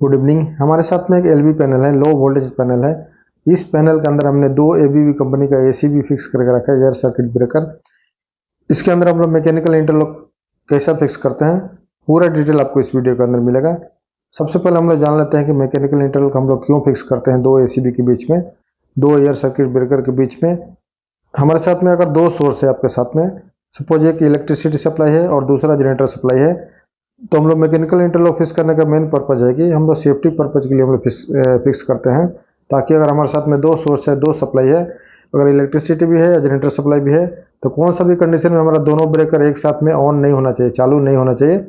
Good evening. हमारे साथ में एक एलवी पैनल है, लो वोल्टेज पैनल है। इस पैनल के अंदर हमने दो एबीवी कंपनी का एसी भी फिक्स करके रखा है, एयर सर्किट ब्रेकर। इसके अंदर हम लोग मैकेनिकल इंटरलॉक कैसा फिक्स करते हैं, पूरा डिटेल आपको इस वीडियो के अंदर मिलेगा। सबसे पहले हम लोग जान लेते हैं कि मैकेनिकल इंटरलॉक हम लोग क्यों फिक्स करते हैं दो एसीबी के बीच में, दो एयर सर्किट ब्रेकर के बीच में। हमारे साथ में अगर दो सोर्स है आपके साथ में, सपोज एक इलेक्ट्रिसिटी सप्लाई है और दूसरा जनरेटर सप्लाई है, तो हम लोग मैकेनिकल इंटरलॉक फिक्स करने का मेन पर्पज है कि हम लोग सेफ्टी पर्पज के लिए हम लोग फिक्स करते हैं, ताकि अगर हमारे साथ में दो सोर्स है, दो सप्लाई है, अगर इलेक्ट्रिसिटी भी है या जनरेटर सप्लाई भी है, तो कौन सा भी कंडीशन में हमारा दोनों ब्रेकर एक साथ में ऑन नहीं होना चाहिए, चालू नहीं होना चाहिए।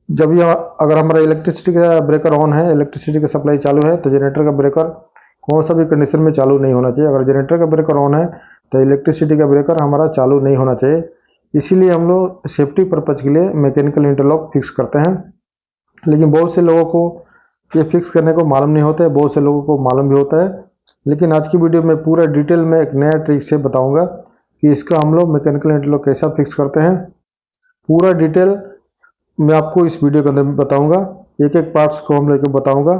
जब ये अगर हमारा इलेक्ट्रिसिटी का ब्रेकर ऑन है, इलेक्ट्रिसिटी का सप्लाई चालू है, तो जनरेटर का ब्रेकर कौन सा भी कंडीशन में चालू नहीं होना चाहिए। अगर जनरेटर का ब्रेकर ऑन है तो इलेक्ट्रिसिटी का ब्रेकर हमारा चालू नहीं होना चाहिए। इसीलिए हम लोग सेफ्टी पर्पज के लिए मैकेनिकल इंटरलॉक फिक्स करते हैं। लेकिन बहुत से लोगों को ये फिक्स करने को मालूम नहीं होता है, बहुत से लोगों को मालूम भी होता है। लेकिन आज की वीडियो में पूरा डिटेल में एक नया ट्रिक से बताऊंगा कि इसका हम लोग मैकेनिकल इंटरलॉक कैसा फिक्स करते हैं। पूरा डिटेल मैं आपको इस वीडियो के अंदर बताऊंगा, एक एक पार्ट्स को हम लोग बताऊंगा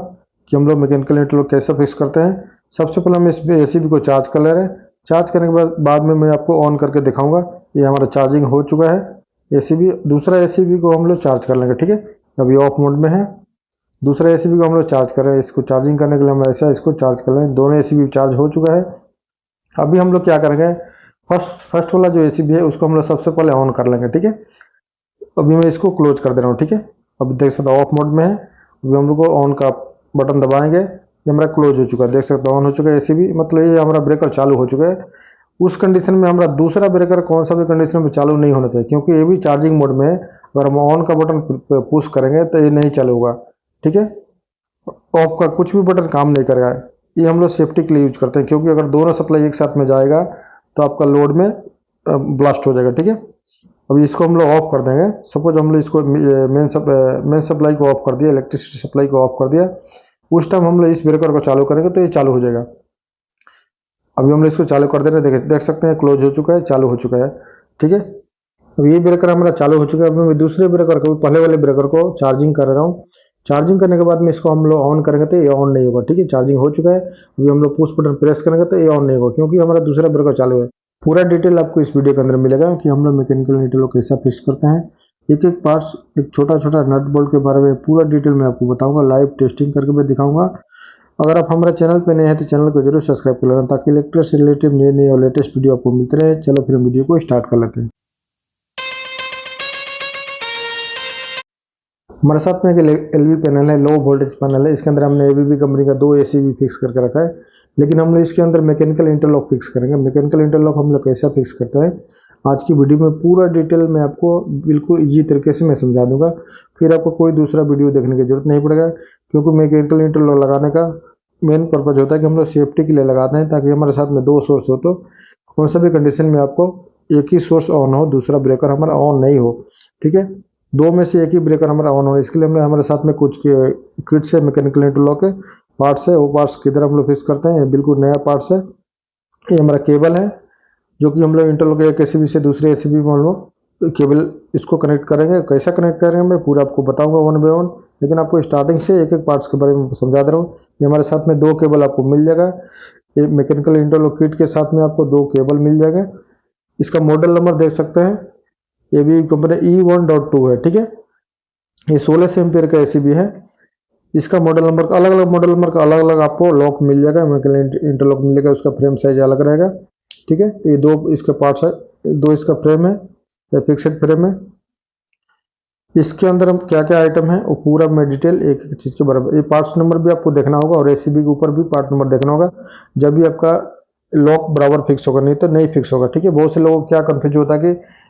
कि हम लोग मैकेनिकल इंटरलॉक कैसा फिक्स करते हैं। सबसे पहले हम इस एसीबी को चार्ज कर ले रहे हैं। चार्ज करने के बाद में मैं आपको ऑन करके दिखाऊंगा। ये हमारा चार्जिंग हो चुका है एसीबी। दूसरा एसीबी को हम लोग चार्ज कर लेंगे, ठीक है। अभी ऑफ मोड में है। दूसरा एसीबी को हम लोग चार्ज कर रहे हैं। इसको चार्जिंग करने के लिए हम ऐसा इसको चार्ज कर लेंगे। दोनों एसीबी चार्ज हो चुका है। अभी हम लोग क्या करेंगे, फर्स्ट वाला जो एसीबी है उसको हम लोग सबसे पहले ऑन कर लेंगे, ठीक है। अभी मैं इसको क्लोज कर दे रहा हूँ, ठीक है। अभी देख सकते ऑफ मोड में है। अभी हम लोग को ऑन का बटन दबाएंगे, ये हमारा क्लोज हो चुका है, देख सकते ऑन हो चुका है एसीबी, मतलब ये हमारा ब्रेकर चालू हो चुका है। उस कंडीशन में हमारा दूसरा ब्रेकर कौन सा भी कंडीशन में चालू नहीं होना चाहिए, क्योंकि ये भी चार्जिंग मोड में है। अगर हम ऑन का बटन पुश करेंगे तो ये नहीं चालू होगा, ठीक है। ऑफ का कुछ भी बटन काम नहीं करेगा। ये हम लोग सेफ्टी के लिए यूज करते हैं, क्योंकि अगर दोनों सप्लाई एक साथ में जाएगा तो आपका लोड में ब्लास्ट हो जाएगा, ठीक है। अभी इसको हम लोग ऑफ कर देंगे। सपोज हम लोग इसको मेन सप्लाई को ऑफ कर दिया, इलेक्ट्रिसिटी सप्लाई को ऑफ कर दिया, उस टाइम हम लोग इस ब्रेकर को चालू करेंगे तो ये चालू हो जाएगा। अभी हम लोग इसको चालू कर दे रहे हैं, देख सकते हैं क्लोज हो चुका है, चालू हो चुका है, ठीक है। अब ये ब्रेकर हमारा चालू हो चुका है। अभी मैं दूसरे ब्रेकर को, पहले वाले ब्रेकर को चार्जिंग कर रहा हूँ। चार्जिंग करने के बाद में इसको हम लोग ऑन करेंगे तो ये ऑन नहीं होगा, ठीक है। चार्जिंग हो चुका है। अभी हम लोग पुश बटन प्रेस करेंगे तो ये ऑन नहीं होगा, क्योंकि हमारा दूसरा ब्रेकर चालू है। पूरा डिटेल आपको इस वीडियो के अंदर मिलेगा कि हम लोग मैकेनिकल इंटरलॉक कैसा फिक्स करते हैं। एक एक पार्ट्स, एक छोटा छोटा नट बोल्ट के बारे में पूरा डिटेल मैं आपको बताऊंगा, लाइव टेस्टिंग करके मैं दिखाऊंगा। अगर आप हमारे चैनल पे नए हैं तो चैनल को जरूर सब्सक्राइब कर लेना, ताकि इलेक्ट्रिक से रिलेटेड नए और लेटेस्ट वीडियो आपको मिलते रहे। चलो फिर हम वीडियो को स्टार्ट कर लेते हैं। हमारे साथ में एक एलवी पैनल है, लो वोल्टेज पैनल है। इसके अंदर हमने एबीबी कंपनी का दो एसीबी फिक्स करके रखा है। लेकिन हम लोग इसके अंदर मैकेनिकल इंटरलॉक फिक्स करेंगे। मैकेनिकल इंटरलॉक हम लोग कैसा फिक्स करते हैं, आज की वीडियो में पूरा डिटेल में आपको बिल्कुल इजी तरीके से मैं समझा दूंगा। फिर आपको कोई दूसरा वीडियो देखने की जरूरत नहीं पड़ेगा, क्योंकि मैकेनिकल इंटरलॉक लगाने का मेन पर्पज होता है कि हम लोग सेफ्टी के लिए लगाते हैं, ताकि हमारे साथ में दो सोर्स हो तो कौन सा भी कंडीशन में आपको एक ही सोर्स ऑन हो, दूसरा ब्रेकर हमारा ऑन नहीं हो, ठीक है। दो में से एक ही ब्रेकर हमारा ऑन हो। इसके लिए हमने हमारे साथ में कुछ किट्स है, मैकेनिकल इंटरलॉक के पार्ट्स है। वो पार्ट्स किधर हम लोग फिक्स करते हैं, ये बिल्कुल नया पार्ट्स है। ये हमारा केबल है, जो कि हम लोग इंटरलॉक एक एसीबी से दूसरे एसीबी में हम लोग केबल इसको कनेक्ट करेंगे। कैसा कनेक्ट करेंगे मैं पूरा आपको बताऊंगा वन बाय वन, लेकिन आपको स्टार्टिंग से एक एक पार्ट्स के बारे में समझा दे रहा हूँ। ये हमारे साथ में दो केबल आपको मिल जाएगा। ये मैकेनिकल इंटरलॉक किट के साथ में आपको दो केबल मिल जाएगा। इसका मॉडल नंबर देख सकते हैं, ये भी कंपनी E1.2 है, ठीक है। ये 16 एम्पीयर का एसीबी है। इसका मॉडल नंबर, अलग अलग मॉडल नंबर का अलग अलग आपको लॉक मिल जाएगा, मैकेनिकल इंटरलॉक मिलेगा। उसका फ्रेम साइज अलग रहेगा, ठीक है। ये दो इसके पार्ट्स है, दो इसका फ्रेम है, या फिक्सेड फ्रेम है। इसके अंदर हम क्या क्या आइटम है वो पूरा मैं डिटेल एक एक चीज के बराबर, ये पार्ट्स नंबर भी आपको देखना होगा और एसीबी के ऊपर भी पार्ट नंबर देखना होगा, जब भी आपका लॉक बराबर फिक्स होगा, नहीं तो नहीं फिक्स होगा, ठीक है। बहुत से लोगों को क्या कंफ्यूज होता है कि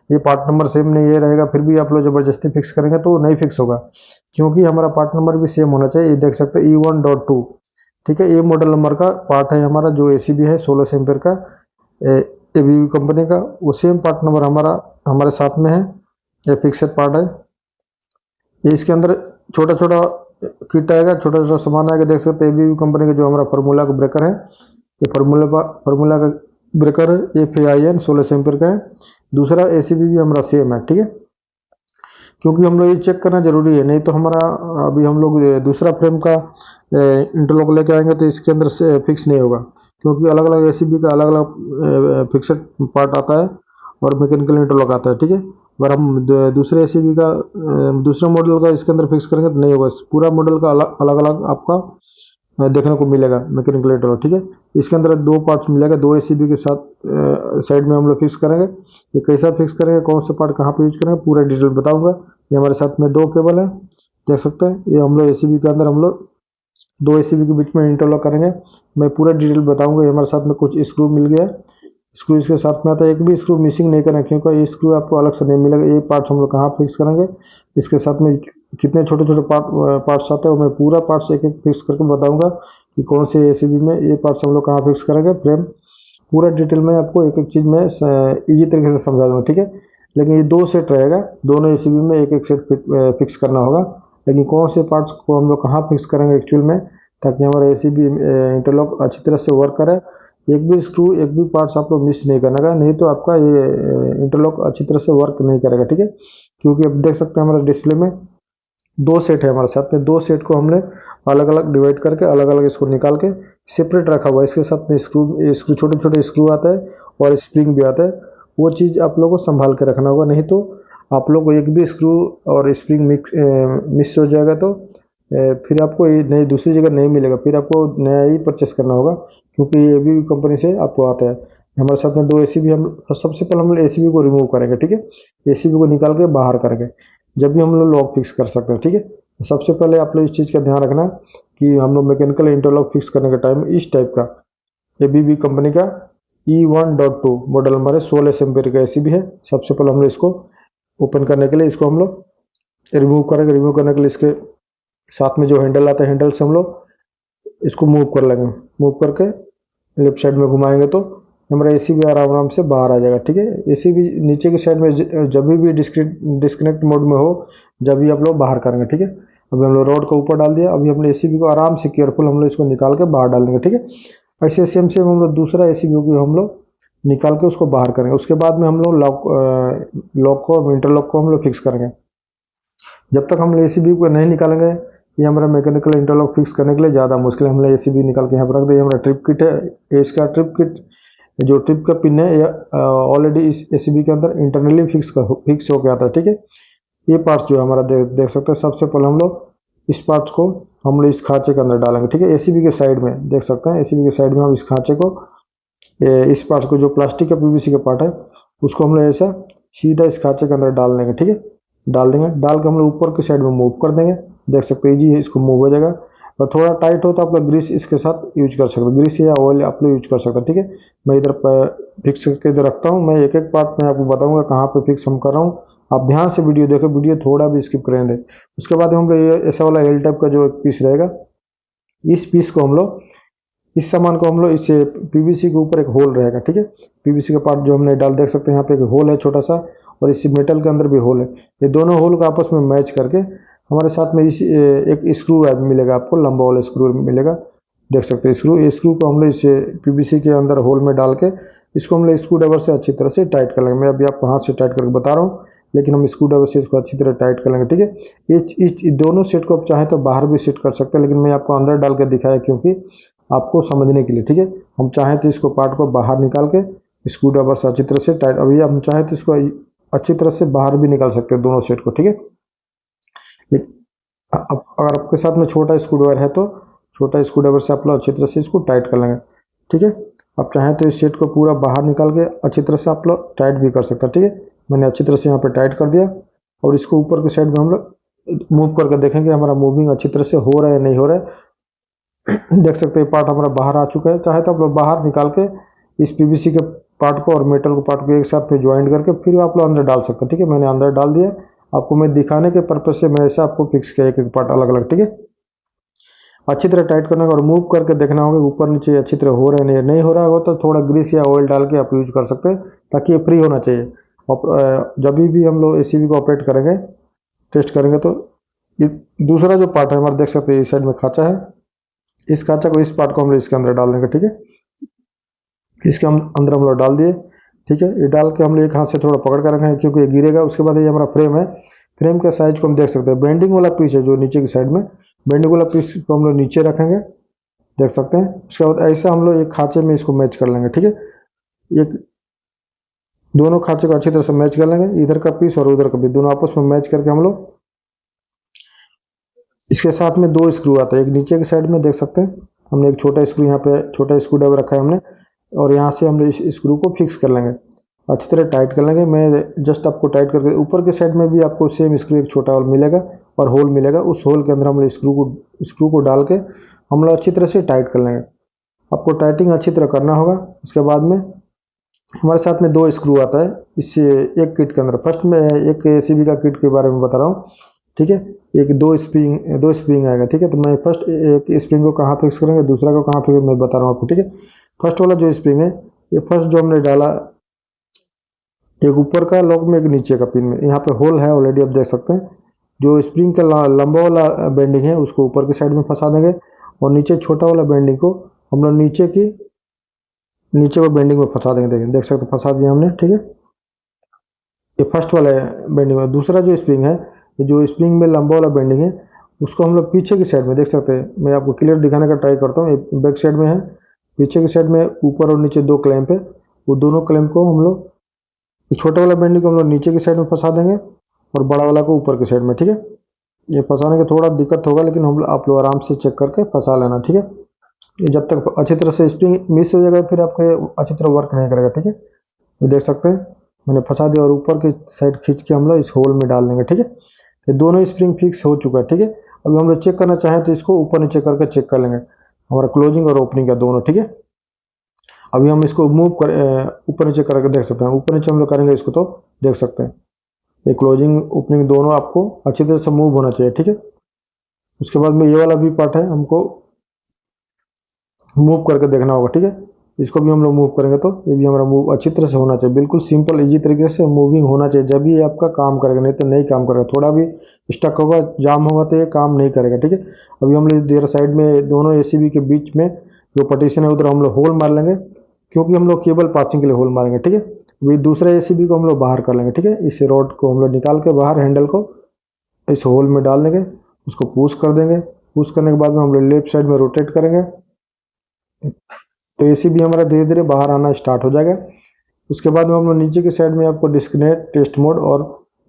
ये पार्ट नंबर सेम नहीं ये रहेगा, फिर भी आप लोग जबरदस्ती फिक्स करेंगे तो नहीं फिक्स होगा, क्योंकि हमारा पार्ट नंबर भी सेम होना चाहिए। ये देख सकते हैं E1.2, ठीक है। ये मॉडल नंबर का पार्ट है हमारा, जो एसीबी है 16 एम्पीयर का एबीबी कंपनी का, वो सेम पार्ट नंबर हमारे साथ में है। ये फिक्सेड पार्ट है। ये इसके अंदर छोटा छोटा किट आएगा, छोटा छोटा सामान आएगा। देख सकते हैं एबीबी कंपनी का जो हमारा फार्मूला का ब्रेकर है, ये फार्मूला का ब्रेकर है। ये FIN 16 एम्पीयर का है। दूसरा एसीबी भी हमारा सेम है, ठीक है। क्योंकि हम लोग ये चेक करना जरूरी है, नहीं तो हमारा अभी हम लोग दूसरा फ्रेम का इंटरलॉक लेके आएंगे तो इसके अंदर से फिक्स नहीं होगा, क्योंकि अलग अलग एसीबी का अलग अलग फिक्सड पार्ट आता है और मैकेनिकल इंटरलॉक आता है, ठीक है। अगर हम दूसरे एसीबी का दूसरे मॉडल का इसके अंदर फिक्स करेंगे तो नहीं होगा, पूरा मॉडल का अलग अलग आपका देखने को मिलेगा मैकेनिकल इंटरलॉक, ठीक है। इसके अंदर दो पार्ट्स मिलेगा, दो एसीबी के साथ साइड में हम लोग फिक्स करेंगे। ये कैसा फिक्स करेंगे, कौन सा पार्ट कहाँ पे यूज करेंगे, पूरा डिटेल बताऊंगा। ये हमारे साथ में दो केबल है, देख सकते हैं। ये हम लोग एसीबी के अंदर हम लोग दो एसीबी के बीच में इंटरलॉक करेंगे। मैं पूरा डिटेल बताऊंगा। ये हमारे साथ में कुछ स्क्रू मिल गया, स्क्रू इसके साथ में आता है। एक भी स्क्रू मिसिंग नहीं करना, क्योंकि ये स्क्रू आपको अलग से नहीं मिलेगा। ये पार्ट्स हम लोग कहाँ फिक्स करेंगे, इसके साथ में कितने छोटे छोटे पार्ट्स आते हैं, मैं पूरा पार्ट्स एक एक फिक्स करके बताऊंगा कि कौन से एसीबी में ये पार्ट्स हम लोग कहाँ फिक्स करेंगे। फ्रेम पूरा डिटेल में आपको एक एक चीज़ में ईजी तरीके से समझा दूंगा, ठीक है। लेकिन ये दो सेट रहेगा, दोनों एसीबी में एक एक सेट फिक्स करना होगा। लेकिन कौन से पार्ट्स को हम लोग कहाँ फिक्स करेंगे एक्चुअल में, ताकि हमारा एसीबी इंटरलॉक अच्छी तरह से वर्क करे। एक भी स्क्रू, एक भी पार्ट्स आप लोग मिस नहीं करना है, नहीं तो आपका ये इंटरलॉक अच्छी तरह से वर्क नहीं करेगा, ठीक है। क्योंकि अब देख सकते हैं हमारे डिस्प्ले में दो सेट है हमारे साथ में, दो सेट को हमने अलग अलग डिवाइड करके अलग अलग इसको निकाल के सेपरेट रखा हुआ है। इसके साथ में स्क्रू छोटे छोटे स्क्रू आता है और स्प्रिंग भी आता है। वो चीज़ आप लोगों को संभाल के रखना होगा, नहीं तो आप लोग को एक भी स्क्रू और स्प्रिंग मिस हो जाएगा तो फिर आपको ये नई दूसरी जगह नहीं मिलेगा, फिर आपको नया ही परचेस करना होगा, क्योंकि ये भी कंपनी से आपको आता है। हमारे साथ में दो एसीबी, हम सबसे पहले हम एसीबी को रिमूव करेंगे, ठीक है। एसीबी को निकाल के बाहर करेंगे, जब भी हम लोग लॉक फिक्स कर सकते हैं, ठीक है। तो सबसे पहले आप लोग इस चीज़ का ध्यान रखना कि हम लोग मैकेनिकल इंटरलॉक फिक्स करने के टाइम इस टाइप का एबीबी कंपनी का E1.2 मॉडल हमारे 16 एम्पीयर का एसीबी है। सबसे पहले हम लोग इसको ओपन करने के लिए इसको हम लोग रिमूव करेंगे। रिमूव करने के लिए इसके साथ में जो हैंडल आता है, हैंडल से हम लोग इसको मूव कर लेंगे। मूव करके लेफ्ट साइड में घुमाएंगे तो हमारा एसीबी आराम से बाहर आ जाएगा, ठीक है। एसीबी नीचे की साइड में जब भी डिस्कनेक्ट मोड में हो, जब भी आप लोग बाहर करेंगे, ठीक है। अभी हम लोग रोड को ऊपर डाल दिया, अभी हमने एसीबी को आराम से केयरफुल हम लोग इसको निकाल के बाहर डाल देंगे, ठीक है। ऐसे सेम सेम हम लोग दूसरा एसीबी को हम लोग निकाल के उसको बाहर करेंगे। उसके बाद में हम लोग लॉक को, इंटरलॉक को हम लोग फिक्स करेंगे। जब तक हम एसीबी को नहीं निकालेंगे, ये हमारा मैकेनिकल इंटरलॉक फिक्स करने के लिए ज़्यादा मुश्किल है। हमने एसीबी निकाल के यहाँ पर रख दिया। हमारा ट्रिप किट है, इसका ट्रिप किट जो ट्रिप का पिन है, ये ऑलरेडी इस एसीबी के अंदर इंटरनली फिक्स होकर आता है, ठीक है। ये पार्ट्स जो है हमारा देख सकते हैं। सबसे पहले हम लोग इस पार्ट्स को हम लोग इस खांचे के अंदर डालेंगे, ठीक है। एसीबी के साइड में देख सकते हैं, एसीबी के साइड में हम इस खांचे को, इस पार्ट्स को, जो प्लास्टिक का पीवीसी का पार्ट है, उसको हम लोग ऐसा सीधा इस खांचे के अंदर डाल देंगे, ठीक है। डाल देंगे, डाल के हम लोग ऊपर की साइड में मूव कर देंगे। देख सकते हैं, ईजी है, इसको मूव हो जाएगा। और थोड़ा टाइट हो तो आप लोग ग्रीस इसके साथ यूज कर सकते हो, ग्रीस या ऑयल आप लोग यूज कर सकते हैं, ठीक है। मैं इधर फिक्स करके इधर रखता हूँ। मैं एक एक पार्ट में आपको बताऊंगा कहाँ पे फिक्स हम कर रहा हूँ। आप ध्यान से वीडियो देखें, वीडियो थोड़ा भी स्किप करेंगे। उसके बाद हम लोग ऐसा वाला एल टाइप का जो एक पीस रहेगा, इस पीस को हम लोग, इस सामान को हम लोग इस पीवीसी के ऊपर एक होल रहेगा, ठीक है। पीवीसी का पार्ट जो हमने डाल, देख सकते हैं यहाँ पे एक होल है छोटा सा, और इस मेटल के अंदर भी होल है। ये दोनों होल को आपस में मैच करके हमारे साथ में इस एक स्क्रू मिलेगा, आपको लंबा वाला स्क्रू मिलेगा, देख सकते हैं। स्क्रू को हम लोग इस पीवीसी के अंदर होल में डाल के इसको हम लोग स्क्रू ड्राइवर से अच्छी तरह से टाइट कर लेंगे। मैं अभी आपको हाथ से टाइट करके बता रहा हूँ, लेकिन हम स्क्रू ड्राइवर से इसको अच्छी तरह टाइट कर लेंगे, ठीक है। ये दोनों सेट को आप चाहें तो बाहर भी सेट कर सकते हैं, लेकिन मैं आपको अंदर डाल के दिखाया क्योंकि आपको समझने के लिए, ठीक है। हम चाहें तो इसको पार्ट को बाहर निकाल के स्क्रू ड्राइवर से अच्छी तरह से टाइट, अभी हम चाहें तो इसको अच्छी तरह से बाहर भी निकाल सकते हैं दोनों सेट को, ठीक है। अब अगर आपके साथ में छोटा स्क्रू ड्राइवर है तो छोटा स्क्रू ड्राइवर से आप लोग अच्छी तरह से इसको टाइट कर लेंगे, ठीक है। आप चाहें तो इस सेट को पूरा बाहर निकाल के अच्छी तरह से आप लोग टाइट भी कर सकते हैं, ठीक है। मैंने अच्छी तरह से यहाँ पे टाइट कर दिया, और इसको ऊपर के साइड में हम लोग मूव करके देखेंगे हमारा मूविंग अच्छी तरह से हो रहा है या नहीं हो रहा है। देख सकते हैं पार्ट हमारा बाहर आ चुका है। चाहे तो आप लोग बाहर निकाल के इस पीवीसी के पार्ट को और मेटल के पार्ट को एक साथ में ज्वाइंट करके फिर आप लोग अंदर डाल सकते हैं, ठीक है। मैंने अंदर डाल दिया, आपको मैं दिखाने के पर्पज से मैं ऐसा आपको फिक्स किया, एक एक पार्ट अलग अलग, ठीक है। अच्छी तरह टाइट करना और मूव करके देखना होगा ऊपर नीचे अच्छी तरह हो रहा है, नहीं हो रहा होगा तो थोड़ा ग्रीस या ऑयल डाल के आप यूज कर सकते हैं, ताकि ये फ्री होना चाहिए। और जब भी हम लोग एसीबी को ऑपरेट करेंगे, टेस्ट करेंगे, तो ये दूसरा जो पार्ट है हमारा, देख सकते हैं इस साइड में खांचा है, इस खांचा को, इस पार्ट को हम लोग इसके अंदर डाल देंगे, ठीक है। इसके अंदर हम लोग डाल दिए, ठीक है। ये डाल के हम लोग एक हाथ से थोड़ा पकड़ कर रखेंगे, क्योंकि ये गिरेगा। उसके बाद ये हमारा फ्रेम है, फ्रेम का साइज को हम देख सकते हैं। बेंडिंग वाला पीस है जो नीचे की साइड में, बेंडिंग वाला पीस को हम लोग नीचे रखेंगे, देख सकते हैं। उसके बाद ऐसे हम लोग एक खांचे में इसको मैच कर लेंगे, ठीक है। एक दोनों खांचे को अच्छी तरह से मैच कर लेंगे, इधर का पीस और उधर का पीस दोनों आपस में मैच करके हम लोग इसके साथ में दो स्क्रू आता है, एक नीचे की साइड में देख सकते हैं, हमने एक छोटा स्क्रू यहाँ पे छोटा स्क्रू ड्राइवर रखा है हमने, और यहाँ से हम इस स्क्रू को फिक्स कर लेंगे, अच्छी तरह टाइट कर लेंगे। मैं जस्ट आपको टाइट करके ऊपर के साइड में भी आपको सेम स्क्रू एक छोटा होल मिलेगा और होल मिलेगा, उस होल के अंदर हम स्क्रू को डाल के हम लोग अच्छी तरह से टाइट कर लेंगे। आपको टाइटिंग अच्छी तरह करना होगा। उसके बाद में हमारे साथ में दो स्क्रू आता है इस एक किट के अंदर। फर्स्ट में एक एसीबी का किट के बारे में बता रहा हूँ, ठीक है। एक दो स्प्रिंग आएगा, ठीक है। तो मैं फर्स्ट एक स्प्रिंग को कहाँ फिक्स करेंगे, दूसरा को कहाँ फिक्स मैं बता रहा हूँ आपको, ठीक है। फर्स्ट वाला जो स्प्रिंग है, ये फर्स्ट जो हमने डाला, एक ऊपर का लॉक में एक नीचे का पिन में, यहाँ पे होल है ऑलरेडी आप देख सकते हैं। जो स्प्रिंग का लंबा वाला बेंडिंग है उसको ऊपर की साइड में फंसा देंगे, और नीचे छोटा वाला बेंडिंग को हम लोग नीचे वो बेंडिंग में फंसा देंगे। देख सकते फंसा दिया हमने, ठीक है। ये फर्स्ट वाला बेंडिंग में। दूसरा जो स्प्रिंग है, जो स्प्रिंग में लंबा वाला बेंडिंग है, उसको हम लोग पीछे की साइड में देख सकते हैं। मैं आपको क्लियर दिखाने का ट्राई करता हूँ। बैक साइड में है, पीछे की साइड में ऊपर और नीचे दो क्लैंप है, वो दोनों क्लैंप को हम लोग छोटा वाला बेंडिंग को हम लोग नीचे की साइड में फंसा देंगे और बड़ा वाला को ऊपर की साइड में, ठीक है। ये फंसाने का थोड़ा दिक्कत होगा, लेकिन आप लोग आराम से चेक करके फंसा लेना, ठीक है। ये जब तक अच्छी तरह से स्प्रिंग मिस हो जाएगा फिर आपको अच्छी तरह वर्क नहीं करेगा, ठीक है। ये देख सकते हैं मैंने फंसा दिया और ऊपर की साइड खींच के हम लोग इस होल में डाल देंगे, ठीक है। ये दोनों स्प्रिंग फिक्स हो चुका है, ठीक है। अभी हम लोग चेक करना चाहें तो इसको ऊपर नीचे करके चेक कर लेंगे, हमारा क्लोजिंग और ओपनिंग का दोनों, ठीक है। अभी हम इसको मूव कर ऊपर नीचे करके देख सकते हैं, ऊपर नीचे हम लोग करेंगे इसको तो देख सकते हैं ये क्लोजिंग ओपनिंग दोनों आपको अच्छी तरह से मूव होना चाहिए, ठीक है। उसके बाद में ये वाला भी पार्ट है, हमको मूव करके देखना होगा, ठीक है। इसको भी हम लोग मूव करेंगे तो ये भी हमारा मूव अच्छी तरह से होना चाहिए, बिल्कुल सिंपल इजी तरीके से मूविंग होना चाहिए, जब भी आपका काम करेगा, नहीं तो नहीं काम करेगा। थोड़ा भी स्टक होगा, जाम होगा तो ये काम नहीं करेगा, ठीक है। अभी हम लोग इधर साइड में दोनों एसीबी के बीच में जो पार्टीशन है उधर हम लोग होल मार लेंगे, क्योंकि हम लोग केबल पासिंग के लिए होल मारेंगे, ठीक है। अभी दूसरा एसीबी को हम लोग बाहर कर लेंगे, ठीक है। इस रॉड को हम लोग निकाल के बाहर हैंडल को इस होल में डाल देंगे, उसको पुश कर देंगे। पुश करने के बाद में हम लोग लेफ्ट साइड में रोटेट करेंगे तो एसीबी हमारा धीरे धीरे बाहर आना स्टार्ट हो जाएगा। उसके बाद में हम लोग नीचे की साइड में आपको डिस्कनेक्ट, टेस्ट मोड और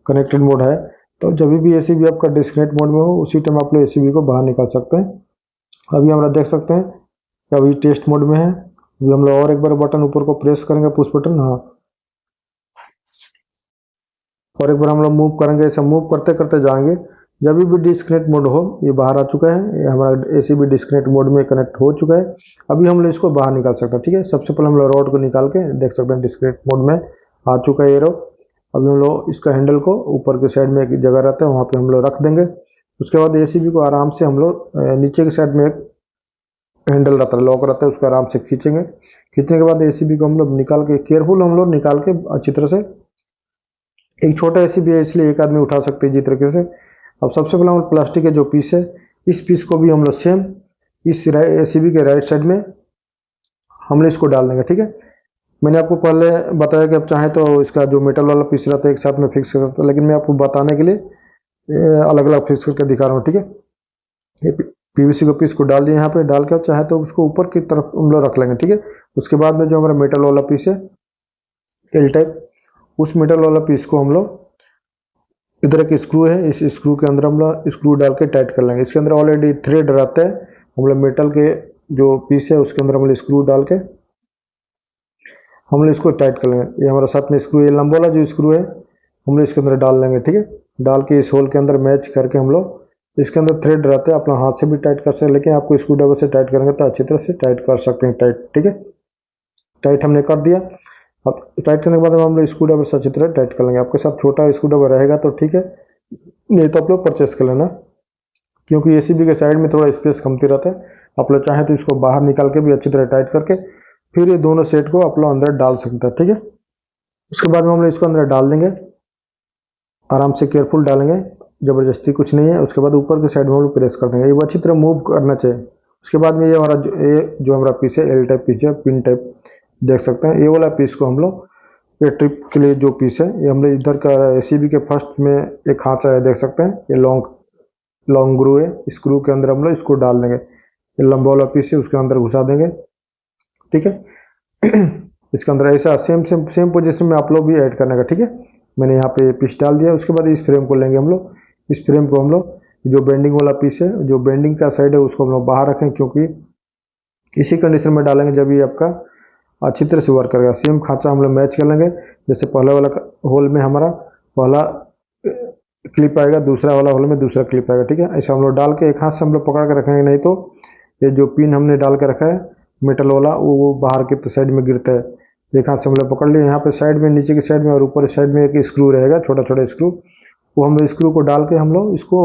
कनेक्टेड मोड है, तो जब भी एसीबी आपका डिस्कनेक्ट मोड में हो उसी टाइम आप लोग एसीबी को बाहर निकाल सकते हैं। अभी हमारा देख सकते हैं कि अभी टेस्ट मोड में है। अभी हम लोग और एक बार बटन ऊपर को प्रेस करेंगे, पुश बटन, हाँ, और एक बार हम लोग मूव करेंगे। ऐसा मूव करते करते जाएंगे, जब भी डिस्कनेक्ट मोड हो, ये बाहर आ चुका है, ये हमारा एसीबी डिस्कनेक्ट मोड में कनेक्ट हो चुका है। अभी हम लोग इसको बाहर निकाल सकते हैं, ठीक है। सबसे पहले हम लोग रॉड को निकाल के देख सकते हैं डिस्कनेक्ट मोड में आ चुका है ये रॉड। अभी हम लोग इसका हैंडल को ऊपर के साइड में एक जगह रहता है वहाँ पे हम लोग रख देंगे। उसके बाद एसीबी को आराम से हम लोग नीचे की साइड में एक हैंडल रहता है, लॉक रहता है, उसको आराम से खींचेंगे। खींचने के बाद एसीबी को हम लोग निकाल के केयरफुल हम लोग निकाल के अच्छी तरह से, एक छोटा एसीबी है इसलिए एक आदमी उठा सकते हैं जी तरीके से। अब सबसे पहले हम प्लास्टिक के जो पीस है, इस पीस को भी हम लोग सेम इस एसीबी के राइट साइड में हम लोग इसको डाल देंगे, ठीक है। मैंने आपको पहले बताया कि आप चाहें तो इसका जो मेटल वाला पीस रहता है एक साथ में फिक्स कर सकते हैं, लेकिन मैं आपको बताने के लिए अलग अलग फिक्स करके दिखा रहा हूँ, ठीक है। ये पीवीसी को पीस को डाल दिए यहाँ पे, डाल के चाहे तो उसको ऊपर की तरफ हम लोग रख लेंगे, ठीक है। उसके बाद में जो हमारा मेटल वाला पीस है एल टाइप, उस मेटल वाला पीस को हम लोग, इधर एक स्क्रू है, इस स्क्रू के अंदर हम लोग स्क्रू डाल के टाइट कर लेंगे। इसके अंदर ऑलरेडी थ्रेड रहता है, हम लोग मेटल के जो पीस है उसके अंदर हम लोग स्क्रू डाल के हम लोग इसको टाइट कर लेंगे। ये हमारा साथ में स्क्रू, ये लंबा वाला जो स्क्रू है हम लोग इसके अंदर डाल लेंगे, ठीक है। डाल के इस होल के अंदर मैच करके हम लोग, इसके अंदर थ्रेड रहते हैं, अपना हाथ से भी टाइट कर सकते हैं, लेकिन आपको स्क्रू ड्राइवर से टाइट करेंगे तो अच्छी तरह से टाइट कर सकते हैं, टाइट, ठीक है। टाइट हमने कर दिया। अब टाइट करने के बाद हम लोग स्क्रू ड्राइवर से अच्छी तरह टाइट कर लेंगे। आपके साथ छोटा स्क्रू ड्राइवर रहेगा तो ठीक है, नहीं तो आप लोग परचेस कर लेना, क्योंकि एसीबी के साइड में थोड़ा स्पेस कमती रहता है। आप लोग चाहें तो इसको बाहर निकाल के भी अच्छी तरह टाइट करके फिर ये दोनों सेट को आप लोग अंदर डाल सकते हैं, ठीक है। उसके बाद में हम लोग इसको अंदर डाल देंगे, आराम से केयरफुल डालेंगे, ज़बरदस्ती कुछ नहीं है। उसके बाद ऊपर के साइड में हम लोग प्रेस कर देंगे, ये अच्छी तरह मूव करना चाहिए। उसके बाद में ये हमारा जो हमारा पीस है एल टाइप पीस है, पिन टाइप, देख सकते हैं। ये वाला पीस को हम लोग ये ट्रिप के लिए जो पीस है, ये हमने इधर का एसीबी के फर्स्ट में एक खांचा है, देख सकते हैं, ये लॉन्ग लॉन्ग ग्रू है। स्क्रू के अंदर हम लोग इसको डाल देंगे, ये लंबा वाला पीस है उसके अंदर घुसा देंगे, ठीक है। इसके अंदर ऐसा सेम सेम सेम पोजीशन में आप लोग भी ऐड करने का, ठीक है। मैंने यहाँ पे पीस डाल दिया। उसके बाद इस फ्रेम को लेंगे हम लोग, इस फ्रेम को हम लोग जो बेंडिंग वाला पीस है, जो बेंडिंग का साइड है उसको हम लोग बाहर रखें, क्योंकि इसी कंडीशन में डालेंगे जब ये आपका अच्छी तरह से वर्क करेगा। सेम खांचा हम लोग मैच कर लेंगे, जैसे पहले वाला होल में हमारा पहला क्लिप आएगा, दूसरा वाला होल में दूसरा क्लिप आएगा, ठीक है। ऐसा हम लोग डाल के एक हाथ से हम लोग पकड़ के रखेंगे, नहीं तो ये जो पिन हमने डाल के रखा है मेटल वाला वो बाहर के साइड में गिरता है। एक हाथ से हम लोग पकड़ लिए, यहाँ पे साइड में, नीचे की साइड में और ऊपर साइड में एक स्क्रू रहेगा, छोटा छोटा स्क्रू, वो हम लोग स्क्रू को डाल के हम लोग इसको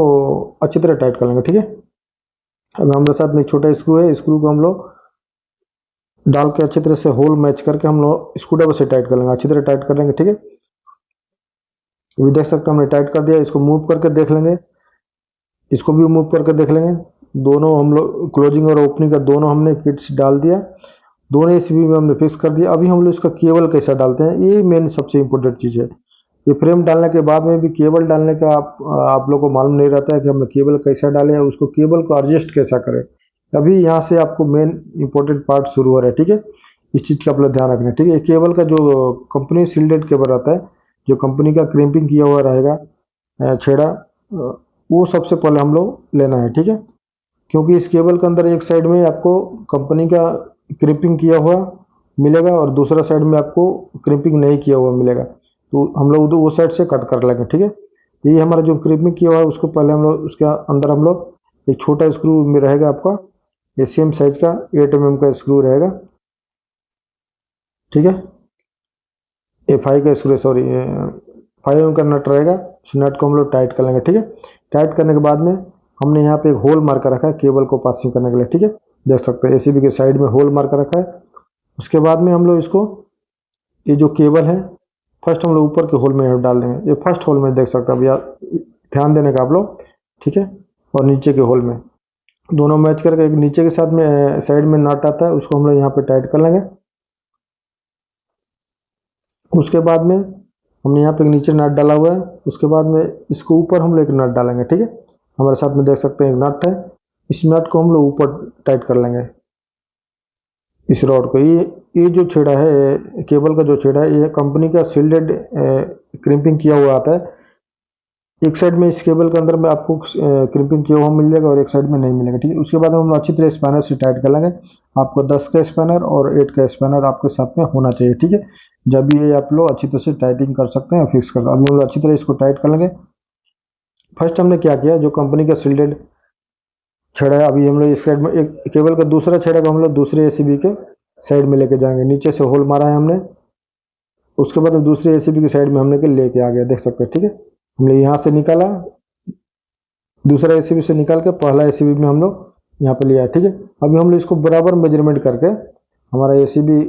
अच्छी तरह टाइट कर लेंगे, ठीक है। अब हमारे साथ में एक छोटा स्क्रू है, स्क्रू को हम लोग डाल के अच्छी तरह से होल मैच करके हम लोग स्क्रू ड्राइवर से टाइट कर लेंगे, अच्छी तरह टाइट कर लेंगे, ठीक है। अभी देख सकते हैं हमने टाइट कर दिया। इसको मूव करके देख लेंगे, इसको भी मूव करके देख लेंगे। दोनों हम लोग क्लोजिंग और ओपनिंग का दोनों हमने किट्स डाल दिया, दोनों एसीबी में हमने फिक्स कर दिया। अभी हम लोग इसका केबल कैसा डालते हैं, ये मेन सबसे इंपॉर्टेंट चीज़ है। ये फ्रेम डालने के बाद में भी केबल डालने का आप लोग को मालूम नहीं रहता है कि हमने केबल कैसा डाले, उसको केबल को एडजस्ट कैसा करें। अभी यहाँ से आपको मेन इंपॉर्टेंट पार्ट शुरू हो रहा है, ठीक है। इस चीज़ का आप लोग ध्यान रखना, ठीक है। केबल का जो कंपनी सील्डेड केबल रहता है, जो कंपनी का क्रिम्पिंग किया हुआ रहेगा छेड़ा, वो सबसे पहले हम लोग लेना है, ठीक है। क्योंकि इस केबल के अंदर एक साइड में आपको कंपनी का क्रिपिंग किया हुआ मिलेगा और दूसरा साइड में आपको क्रिपिंग नहीं किया हुआ मिलेगा, तो हम लोग वो साइड से कट कर लेंगे, ठीक है। तो ये हमारा जो क्रिपिंग किया हुआ है उसको पहले हम लोग, उसके अंदर हम लोग एक छोटा स्क्रू में रहेगा आपका, ये सेम साइज का 8 mm का स्क्रू रहेगा, ठीक है। ये 5 का स्क्रू, सॉरी 5 mm का नट रहेगा। उस नट को हम लोग टाइट कर लेंगे, ठीक है। टाइट करने के बाद में हमने यहाँ पे एक होल मार्कर रखा है केबल को पासिंग करने के लिए, ठीक है। देख सकते हैं एसीबी के साइड में होल मार्कर रखा है। उसके बाद में हम लोग इसको, ये जो केबल है, फर्स्ट हम लोग ऊपर के होल में डाल देंगे। ये फर्स्ट होल में देख सकते हैं, अब ध्यान देने का आप लोग, ठीक है। और नीचे के होल में दोनों मैच करके, एक नीचे के साथ में साइड में नट आता है, उसको हम लोग यहाँ पे टाइट कर लेंगे। उसके बाद में हमने यहाँ पे नीचे नट डाला हुआ है, उसके बाद में इसको ऊपर हम लोग एक नट डालेंगे, ठीक है। हमारे साथ में देख सकते हैं एक नट है, इस नट को हम लोग ऊपर टाइट कर लेंगे, इस रॉड को। ये जो छेड़ा है केबल का, जो छेड़ा है, ये कंपनी का सील्डेड क्रिम्पिंग किया हुआ आता है। एक साइड में इस केबल के अंदर में आपको क्रिम्पिंग किया हुआ मिल जाएगा और एक साइड में नहीं मिलेगा, ठीक है। उसके बाद हम अच्छी तरह स्पैनर से टाइट कर लेंगे। आपको 10 का स्पैनर और 8 का स्पैनर आपके साथ में होना चाहिए, ठीक है। जब ये आप लोग अच्छी तरह से टाइटिंग कर सकते हैं, फिक्स कर सकते हैं। अभी हम लोग अच्छी तरह इसको टाइट कर लेंगे। फर्स्ट हमने क्या किया, जो कंपनी का सील्डेड छेड़ा है, अभी हम लोग इस साइड में एक केबल का दूसरा छेड़ा को हम लोग दूसरे एसीबी के साइड में लेके जाएंगे। नीचे से होल मारा है हमने, उसके बाद दूसरे एसीबी की साइड में हमने लेके आ गया, देख सकते हैं, ठीक है। हमने यहाँ से निकाला, दूसरा एसीबी से निकाल के पहला एसीबी में हम लोग यहाँ पे लिया है, ठीक है। अभी हम लोग इसको बराबर मेजरमेंट करके हमारा एसीबी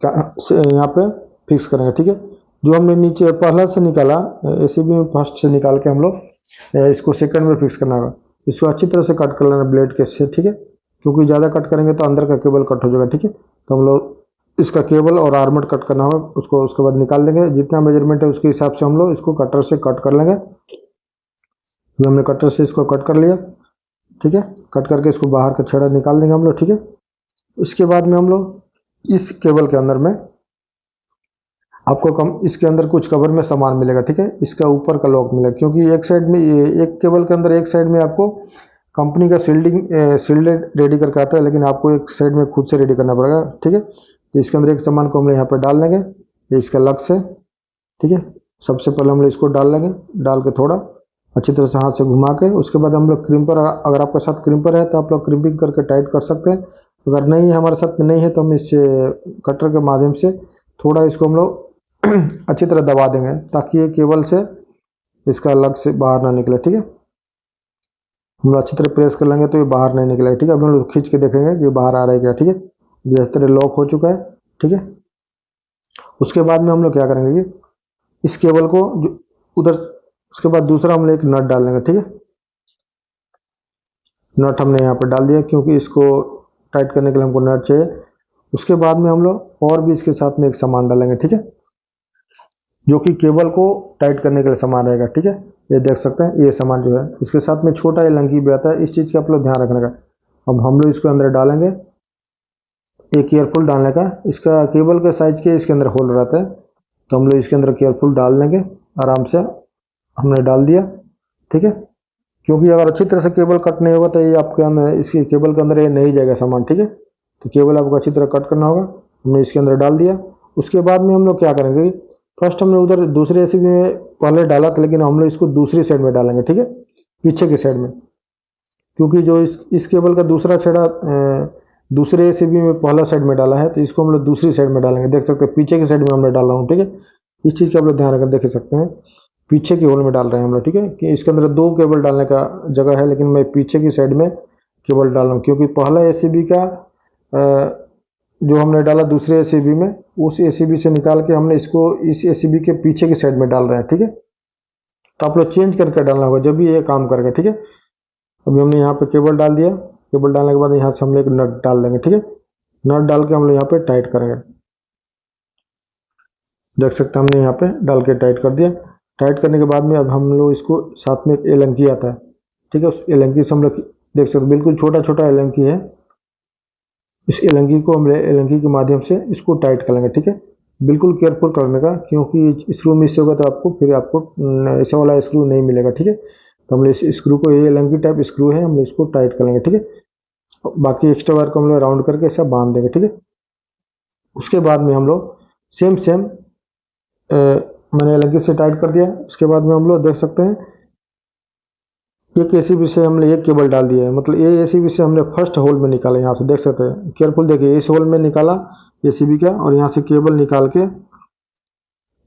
का यहाँ पे फिक्स करेंगे, ठीक है। जो हमने नीचे पहला से निकाला एसीबी में, फर्स्ट से निकाल के हम लोग इसको सेकंड में फिक्स करना होगा। इसको अच्छी तरह से कट कर लेना ब्लेड के से, ठीक है। क्योंकि ज़्यादा कट करेंगे तो अंदर का केबल कट हो जाएगा, ठीक है। तो हम लोग इसका केबल और आर्मर कट करना होगा, उसको उसके बाद निकाल देंगे। जितना मेजरमेंट है उसके हिसाब से हम लोग इसको कटर से कट कर लेंगे। हमने कटर से इसको कट कर लिया, ठीक है। कट करके इसको बाहर का छेड़ा निकाल देंगे हम लोग, ठीक है। उसके बाद में हम लोग इस केबल के अंदर में आपको इसके अंदर कुछ कवर में सामान मिलेगा, ठीक है। इसका ऊपर का लॉक मिलेगा, क्योंकि एक साइड में, एक केबल के अंदर एक साइड में आपको कंपनी का सील्डेड रेडी करके आता है, लेकिन आपको एक साइड में खुद से रेडी करना पड़ेगा, ठीक है। तो इसके अंदर एक सामान को हम लोग यहाँ पर डाल देंगे, ये इसका लक्स है, ठीक है। सबसे पहले हम लोग इसको डाल लेंगे, डाल के थोड़ा अच्छी तरह से हाथ से घुमा के, उसके बाद हम लोग क्रिम्पर, अगर आपके साथ क्रिम्पर है तो आप लोग क्रिम्पिंग करके टाइट कर सकते हैं। अगर नहीं है, हमारे साथ में नहीं है, तो हम इससे कटर के माध्यम से थोड़ा इसको हम लोग अच्छी तरह दबा देंगे, ताकि ये केबल से इसका अलग से बाहर ना निकले, ठीक है। हम लोग अच्छी तरह प्रेस कर लेंगे तो ये बाहर नहीं निकलेगा, ठीक है। अब हम लोग खींच के देखेंगे कि बाहर आ रहा है क्या, ठीक है। ये इस तरह लॉक हो चुका है, ठीक है। उसके बाद में हम लोग क्या करेंगे कि इस केबल को जो उधर, उसके बाद दूसरा हम लोग एक नट डाल देंगे, ठीक है। नट हमने यहाँ पर डाल दिया, क्योंकि इसको टाइट करने के लिए हमको नट चाहिए। उसके बाद में हम लोग और भी इसके साथ में एक सामान डालेंगे, ठीक है। जो कि केबल को टाइट करने के लिए सामान रहेगा, ठीक है। ये देख सकते हैं, ये सामान जो है इसके साथ में छोटा एलंकी भी आता है। इस चीज़ का आप लोग ध्यान रखने का। अब हम लोग इसको अंदर डालेंगे, एक केयरफुल डालने का। इसका केबल के साइज के इसके अंदर होल रहता है, तो हम लोग इसके अंदर केयरफुल डाल देंगे आराम से। हमने डाल दिया, ठीक है। क्योंकि अगर अच्छी तरह से केबल कट नहीं होगा तो ये आपके अंदर, इसकी केबल के अंदर ये नहीं जाएगा सामान, ठीक है। तो केबल आपको अच्छी तरह कट करना होगा। हमने इसके अंदर डाल दिया। उसके बाद में हम लोग क्या करेंगे, फर्स्ट हमने उधर दूसरे एसीबी में पहले डाला था, लेकिन हम लोग इसको दूसरी साइड में डालेंगे, ठीक है, पीछे की साइड में। क्योंकि जो इस केबल का दूसरा छेड़ा दूसरे एसीबी में पहला साइड में डाला है, तो इसको हम लोग दूसरी साइड में डालेंगे। देख सकते हैं पीछे की साइड में हमने डाला हूँ, ठीक है। इस चीज़ का आप लोग ध्यान रखकर देख सकते हैं, पीछे की होल में डाल रहे हैं हम लोग, ठीक है। कि इसके अंदर 2 केबल डालने का जगह है, लेकिन मैं पीछे की साइड में केबल डाल रहा हूँ। क्योंकि पहला एसीबी का जो हमने डाला दूसरे एसीबी में, उस एसीबी से निकाल के हमने इसको इस एसीबी के पीछे की साइड में डाल रहे हैं, ठीक है। तो आप लोग चेंज करके डालना होगा जब भी ये काम करेगा, ठीक है। अभी हमने यहाँ पे केबल डाल दिया। केबल डालने के बाद यहाँ से हम लोग एक नट डाल देंगे, ठीक है। नट डाल के हम लोग यहाँ पे टाइट करेंगे। देख सकते हैं हमने यहाँ पे डाल के टाइट कर दिया। टाइट करने के बाद में अब हम लोग इसको साथ में एक एलंकी आता है, ठीक है। उस एलंकी से हम लोग देख सकते हैं बिल्कुल छोटा छोटा एलंकी है। इस एलंकी को हम एलंकी के माध्यम से इसको टाइट कर लेंगे, ठीक है। बिल्कुल केयरफुल करने का, क्योंकि स्क्रू मिस होगा तो आपको फिर ऐसा वाला स्क्रू नहीं मिलेगा, ठीक है। तो हम इस स्क्रू को, ये एलंकी टाइप स्क्रू है, हम इसको टाइट कर लेंगे, ठीक है। बाकी एक्स्ट्रा वायर को हम लोग राउंड करके ऐसा बांध देंगे, ठीक है। उसके बाद में हम लोग सेम मैंने एलंकी से टाइट कर दिया। उसके बाद में हम लोग देख सकते हैं एक एसीबी से हमने एक केबल डाल दिया है, मतलब ये एसीबी से हमने फर्स्ट होल में निकाला। यहाँ से देख सकते हैं, केयरफुल देखिए, इस होल में निकाला एसीबी का, और यहाँ से केबल निकाल के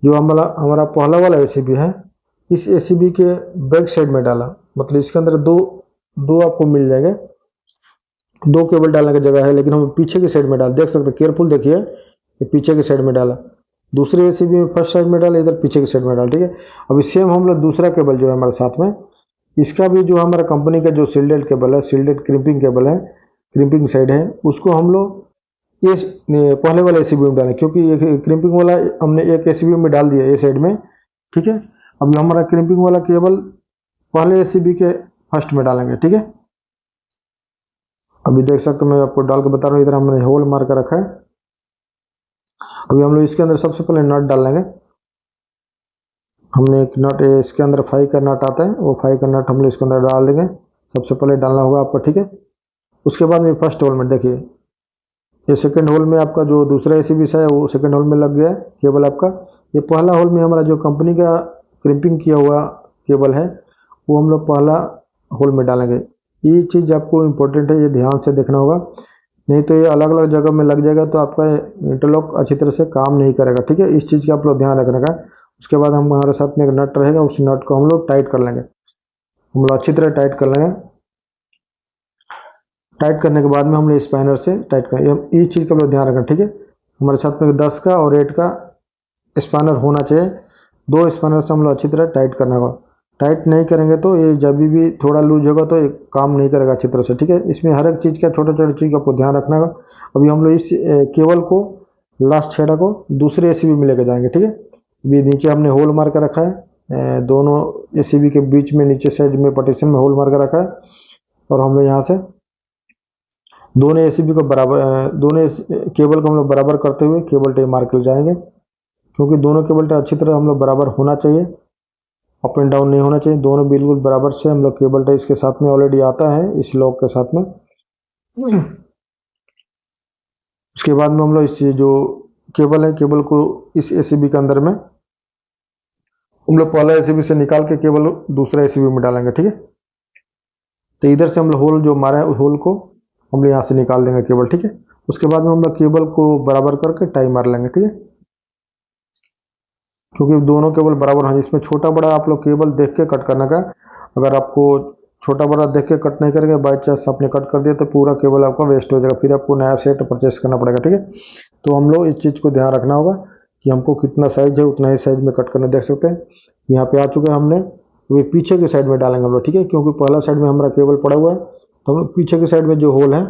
जो हमारा पहला वाला एसीबी है, इस एसीबी के बैक साइड में डाला। मतलब इसके अंदर दो आपको मिल जाएंगे, 2 केबल डालने की जगह है, लेकिन हम पीछे की साइड में डाल, देख सकते हैं केयरफुल देखिए, ये पीछे की साइड में डाला। दूसरे एसीबी में फर्स्ट साइड में डाला, इधर पीछे की साइड में डाला, ठीक है। अभी सेम हम लोग दूसरा केबल जो है हमारे साथ में, इसका भी जो हमारा कंपनी का जो सील्डेड केबल है, सील्डेड क्रिम्पिंग केबल है, क्रिम्पिंग साइड है, उसको हम लोग ये पहले वाले एसीबी में डालें। क्योंकि ये क्रिम्पिंग वाला हमने एक एसीबी में डाल दिया ये साइड में, ठीक है। अभी हमारा क्रिम्पिंग वाला केबल पहले एसीबी के फर्स्ट में डालेंगे, ठीक है। अभी देख सकते हो, मैं आपको डाल के बता रहा हूँ, इधर हमने होल मार कर रखा है। अभी हम लोग इसके अंदर सबसे पहले नट डाल लेंगे। हमने एक नट, इसके अंदर 5 का नट आता है, वो 5 का नट हम लोग इसके अंदर डाल देंगे। सबसे पहले डालना होगा आपको, ठीक है। उसके बाद में फर्स्ट होल में देखिए, ये सेकंड होल में आपका जो दूसरा एसीबी है वो सेकंड होल में लग गया है केबल आपका। ये पहला होल में हमारा जो कंपनी का क्रिम्पिंग किया हुआ केबल है, वो हम लोग पहला होल में डालेंगे। ये चीज़ आपको इम्पोर्टेंट है, ये ध्यान से देखना होगा, नहीं तो ये अलग अलग जगह में लग जाएगा तो आपका इंटरलॉक अच्छी तरह से काम नहीं करेगा, ठीक है। इस चीज़ का आप लोग ध्यान रखने का। उसके बाद हमारे साथ में एक नट रहेगा, उस नट को हम लोग टाइट कर लेंगे, हम लोग अच्छी तरह टाइट कर लेंगे। टाइट करने के बाद में हम लोग स्पैनर से टाइट करेंगे। इस चीज़ का आप लोग ध्यान रखना, ठीक है। हमारे साथ में 10 का और 8 का स्पैनर होना चाहिए। 2 स्पैनर से हम लोग अच्छी तरह टाइट करना होगा। टाइट नहीं करेंगे तो ये जब भी थोड़ा लूज होगा तो ये काम नहीं करेगा अच्छी तरह से, ठीक है। इसमें हर एक चीज़ का, छोटा छोटा चीज़ का आपको ध्यान रखना होगा। अभी हम लोग इस केबल को, लास्ट छेड़ा को दूसरे एसीबी में लेकर जाएंगे, ठीक है। अभी नीचे हमने होल मार कर रखा है, दोनों एसीबी के बीच में नीचे साइड में पार्टीशन में होल मार कर रखा है। और हम लोग यहाँ से दोनों एसीबी को बराबर, दोनों केबल को हम लोग बराबर करते हुए केबल टाई मार कर जाएंगे। क्योंकि दोनों केबल टाई अच्छी तरह हम लोग बराबर होना चाहिए, अप एंड डाउन नहीं होना चाहिए, दोनों बिल्कुल बराबर से हम लोग केबल टाई इसके साथ में ऑलरेडी आता है इस लॉक के साथ में। उसके बाद में हम लोग इस जो केबल है, केबल को इस एसीबी के अंदर में हम लोग पहला एसीबी से निकाल के केबल दूसरा एसीबी में डालेंगे, ठीक है। तो इधर से हम लोग होल जो मारा है उस होल को हम लोग यहाँ से निकाल देंगे केबल, ठीक है। उसके बाद में हम लोग केबल को बराबर करके टाई मार लेंगे, ठीक है। क्योंकि दोनों केबल बराबर हैं, इसमें छोटा बड़ा आप लोग केबल देख के कट करने का। अगर आपको छोटा बड़ा देख के कट नहीं करेंगे, बाई चांस आपने कट कर दिया तो पूरा केबल आपका वेस्ट हो जाएगा, फिर आपको नया सेट परचेस करना पड़ेगा, ठीक है। तो हम लोग इस चीज़ को ध्यान रखना होगा कि हमको कितना साइज है उतना ही साइज में कट करना। देख सकते हैं यहाँ पे आ चुके हैं हमने, वो पीछे की साइड में डालेंगे हम लोग, ठीक है। क्योंकि पहला साइड में हमारा केबल पड़ा हुआ है, तो हम लोग पीछे की साइड में जो होल है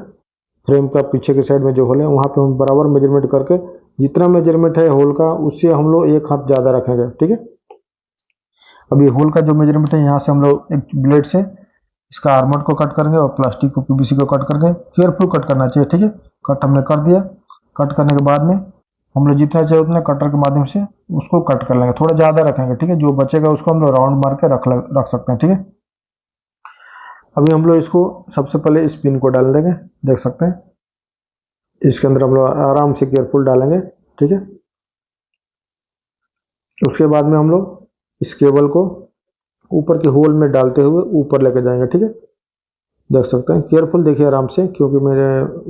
फ्रेम का पीछे के साइड में जो होल है वहाँ पे हम बराबर मेजरमेंट करके जितना मेजरमेंट है होल का उससे हम लोग एक हाथ ज़्यादा रखेंगे, ठीक है। अब ये होल का जो मेजरमेंट है यहाँ से हम लोग एक ब्लेड से इसका आर्मर को कट करेंगे और प्लास्टिक को पीवीसी को कट करके केयरफुल कट करना चाहिए, ठीक है। कट हमने कर दिया। कट करने के बाद में हम लोग जितना चाहिए उतना कटर के माध्यम से उसको कट कर लेंगे, थोड़ा ज़्यादा रखेंगे, ठीक है। जो बचेगा उसको हम लोग राउंड मार के रख सकते हैं, ठीक है। अभी हम लोग इसको सबसे पहले इस पिन को डाल देंगे, देख सकते हैं। इसके अंदर हम लोग आराम से केयरफुल डालेंगे, ठीक है। उसके बाद में हम लोग इस केबल को ऊपर के होल में डालते हुए ऊपर लेके जाएंगे, ठीक है। देख सकते हैं, केयरफुल देखिए आराम से, क्योंकि मेरे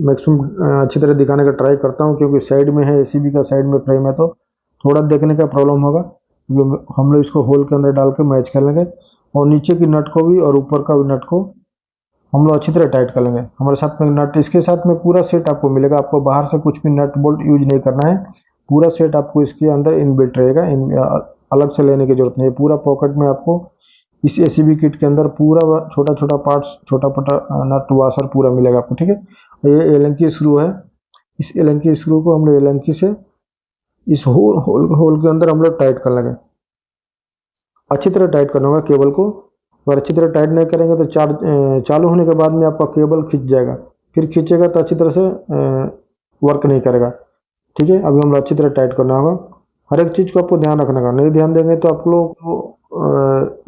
मैक्सिमम अच्छी तरह दिखाने का ट्राई करता हूँ, क्योंकि साइड में है एसीबी का, साइड में फ्रेम है तो थोड़ा देखने का प्रॉब्लम होगा। हम लोग इसको होल के अंदर डाल के मैच कर लेंगे और नीचे की नट को भी और ऊपर का भी नट को हम लोग अच्छी तरह टाइट कर लेंगे। हमारे साथ में नट, इसके साथ में पूरा सेट आपको मिलेगा, आपको बाहर से कुछ भी नट बोल्ट यूज नहीं करना है। पूरा सेट आपको इसके अंदर इनबिल्ट रहेगा, अलग से लेने की जरूरत नहीं है। पूरा पॉकेट में आपको इस एसीबी किट के अंदर पूरा छोटा छोटा पार्ट्स, छोटा छोटा नट वाशर पूरा मिलेगा आपको, ठीक है। ये एलंकी स्क्रू है, इस एलंकी स्क्रू को हम लोग एलंकी से इस होल के अंदर हम लोग टाइट कर लेंगे। अच्छी तरह टाइट करना होगा केबल को। अगर अच्छी तरह टाइट नहीं करेंगे तो चालू होने के बाद में आपका केबल खिंच जाएगा, फिर खींचेगा तो अच्छी तरह से वर्क नहीं करेगा, ठीक है। अभी हम लोग अच्छी तरह टाइट करना होगा। हर एक चीज़ को आपको ध्यान रखने का, नहीं ध्यान देंगे तो आप लोग को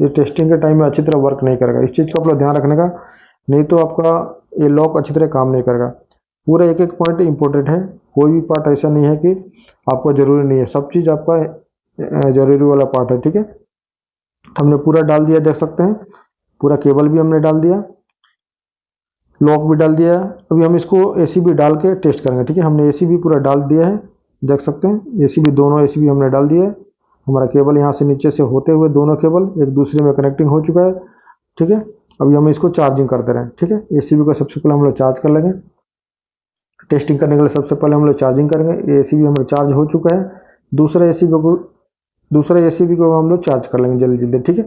ये टेस्टिंग के टाइम में अच्छी तरह वर्क नहीं करेगा। इस चीज़ को आप लोग ध्यान रखने का, नहीं तो आपका ये लॉक अच्छी तरह काम नहीं करेगा। पूरा एक एक पॉइंट इंपॉर्टेंट है, कोई भी पार्ट ऐसा नहीं है कि आपको ज़रूरी नहीं है, सब चीज़ आपका ज़रूरी वाला पार्ट है, ठीक है। हमने पूरा डाल दिया, देख सकते हैं, पूरा केबल भी हमने डाल दिया, लॉक भी डाल दिया। अभी हम इसको एसीबी डाल के टेस्ट करेंगे, ठीक है। हमने एसीबी पूरा डाल दिया है, देख सकते हैं, एसीबी दोनों एसीबी हमने डाल दिया है। हमारा केबल यहाँ से नीचे से होते हुए दोनों केबल एक दूसरे में कनेक्टिंग हो चुका है, ठीक है। अभी हम इसको चार्जिंग करते रहें, ठीक है। एसीबी को सबसे पहले हम लोग चार्ज कर लेंगे। टेस्टिंग करने के लिए सबसे पहले हम लोग चार्जिंग करेंगे। एसीबी हमारा चार्ज हो चुका है। दूसरा एसीबी को हम लोग चार्ज कर लेंगे जल्दी जल्दी, ठीक है।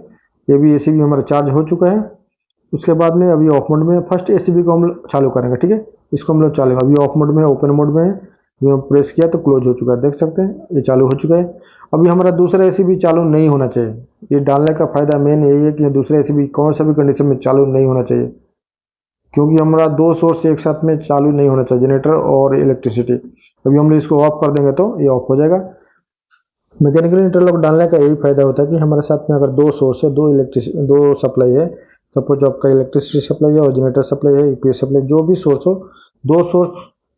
ये भी एसीबी हमारा चार्ज हो चुका है। उसके बाद में अभी ऑफ मोड में फर्स्ट एसीबी को हम लोग चालू करेंगे, ठीक है। इसको हम लोग चालू, अभी ऑफ मोड में, ओपन मोड में है। अभी हम प्रेस किया तो क्लोज हो चुका है, देख सकते हैं, ये चालू हो चुका है। अभी हमारा दूसरा एसीबी चालू नहीं होना चाहिए। ये डालने का फायदा मेन यही है कि दूसरा एसीबी कौन सा भी कंडीशन में चालू नहीं होना चाहिए, क्योंकि हमारा दो सोर्स एक साथ में चालू नहीं होना चाहिए, जनरेटर और इलेक्ट्रिसिटी। अभी हम लोग इसको ऑफ कर देंगे तो ये ऑफ हो जाएगा। मैकेनिकल इंटरलॉक डालने का यही फायदा होता है कि हमारे साथ में अगर दो सोर्स है, दो सप्लाई है, सपोज आपका इलेक्ट्रिसिटी सप्लाई है और जनरेटर सप्लाई है, ईपीएस सप्लाई, जो भी सोर्स हो,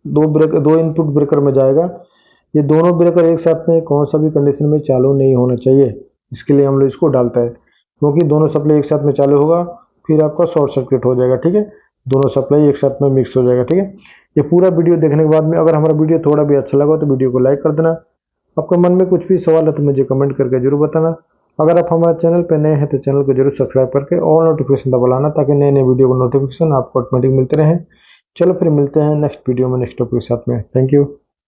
दो इनपुट ब्रेकर में जाएगा। ये दोनों ब्रेकर एक साथ में कौन सा भी कंडीशन में चालू नहीं होना चाहिए, इसके लिए हम लोग इसको डालते हैं, क्योंकि दोनों सप्लाई एक साथ में चालू होगा फिर आपका शॉर्ट सर्किट हो जाएगा, ठीक है। दोनों सप्लाई एक साथ में मिक्स हो जाएगा, ठीक है। ये पूरा वीडियो देखने के बाद में अगर हमारा वीडियो थोड़ा भी अच्छा लगा तो वीडियो को लाइक कर देना। आपके मन में कुछ भी सवाल है तो मुझे कमेंट करके जरूर बताना। अगर आप हमारे चैनल पर नए हैं तो चैनल को जरूर सब्सक्राइब करके ऑल नोटिफिकेशन दबाना, ताकि नए नए वीडियो को नोटिफिकेशन आपको ऑटोमेटिक मिलते रहें। चलो फिर मिलते हैं नेक्स्ट वीडियो में नेक्स्ट टॉपिक के साथ में। Thank you.